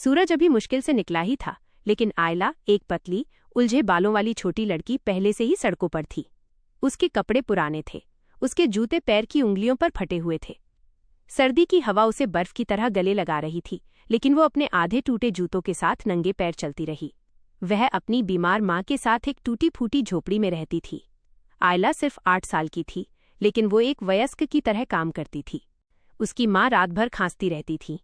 सूरज अभी मुश्किल से निकला ही था, लेकिन आयला, एक पतली, उलझे बालों वाली छोटी लड़की, पहले से ही सड़कों पर थी। उसके कपड़े पुराने थे, उसके जूते पैर की उंगलियों पर फटे हुए थे। सर्दी की हवा उसे बर्फ की तरह गले लगा रही थी, लेकिन वो अपने आधे टूटे जूतों के साथ नंगे पैर चलती रही। वह अपनी बीमार माँ के साथ एक टूटी फूटी झोपड़ी में रहती थी। आयला सिर्फ 8 साल की थी, लेकिन वो एक वयस्क की तरह काम करती थी। उसकी माँ रात भर खांसती रहती थी।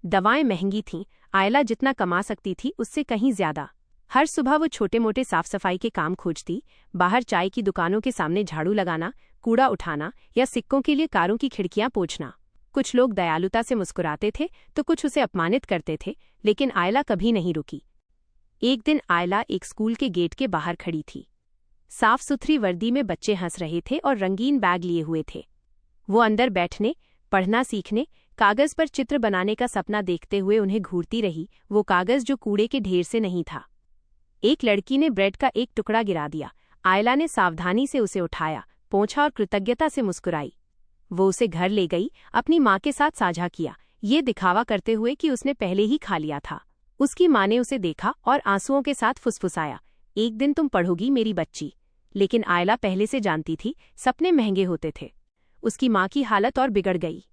दवाएं महंगी थीं, आयला जितना कमा सकती थी उससे कहीं ज्यादा। हर सुबह वो छोटे मोटे साफ सफाई के काम खोजती, बाहर चाय की दुकानों के सामने झाड़ू लगाना, कूड़ा उठाना या सिक्कों के लिए कारों की खिड़कियां पोंछना। कुछ लोग दयालुता से मुस्कुराते थे तो कुछ उसे अपमानित करते थे, लेकिन आयला कभी नहीं रुकी। एक दिन आयला एक स्कूल के गेट के बाहर खड़ी थी। साफ सुथरी वर्दी में बच्चे हंस रहे थे और रंगीन बैग लिए हुए थे। वो अंदर बैठने, पढ़ना सीखने, कागज पर चित्र बनाने का सपना देखते हुए उन्हें घूरती रही। वो कागज जो कूड़े के ढेर से नहीं था। एक लड़की ने ब्रेड का एक टुकड़ा गिरा दिया। आयला ने सावधानी से उसे उठाया, पोंछा और कृतज्ञता से मुस्कुराई। वो उसे घर ले गई, अपनी माँ के साथ साझा किया, ये दिखावा करते हुए कि उसने पहले ही खा लिया था। उसकी माँ ने उसे देखा और आंसुओं के साथ फुसफुसाया, एक दिन तुम पढ़ोगी मेरी बच्ची। लेकिन आयला पहले से जानती थी, सपने महंगे होते थे। उसकी माँ की हालत और बिगड़ गई।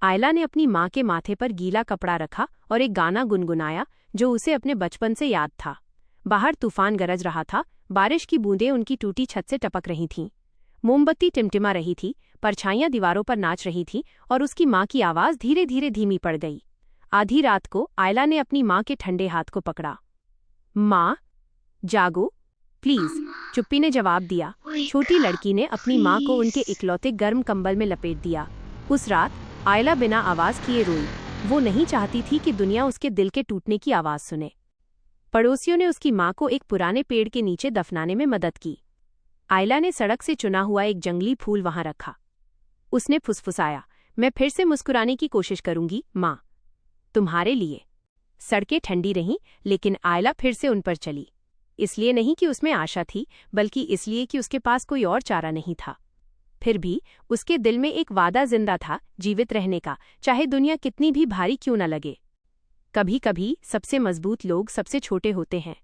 आयला ने अपनी माँ के माथे पर गीला कपड़ा रखा और एक गाना गुनगुनाया जो उसे अपने बचपन से याद था। बाहर तूफान गरज रहा था, बारिश की बूंदें उनकी टूटी छत से टपक रही थीं। मोमबत्ती टिमटिमा रही थी, परछाइयां दीवारों पर नाच रही थीं और उसकी माँ की आवाज़ धीरे धीरे धीमी पड़ गई। आधी रात को आयला ने अपनी माँ के ठंडे हाथ को पकड़ा। माँ, जागो प्लीज, चुप्पी ने जवाब दिया। छोटी लड़की ने अपनी माँ को उनके इकलौते गर्म कंबल में लपेट दिया। उस रात आयला बिना आवाज़ किए रोई। वो नहीं चाहती थी कि दुनिया उसके दिल के टूटने की आवाज़ सुने। पड़ोसियों ने उसकी माँ को एक पुराने पेड़ के नीचे दफनाने में मदद की। आयला ने सड़क से चुना हुआ एक जंगली फूल वहां रखा। उसने फुसफुसाया, मैं फिर से मुस्कुराने की कोशिश करूंगी माँ, तुम्हारे लिए। सड़कें ठंडी रहीं, लेकिन आयला फिर से उन पर चली। इसलिए नहीं कि उसमें आशा थी, बल्कि इसलिए कि उसके पास कोई और चारा नहीं था। फिर भी उसके दिल में एक वादा जिंदा था, जीवित रहने का, चाहे दुनिया कितनी भी भारी क्यों न लगे। कभी कभी सबसे मजबूत लोग सबसे छोटे होते हैं।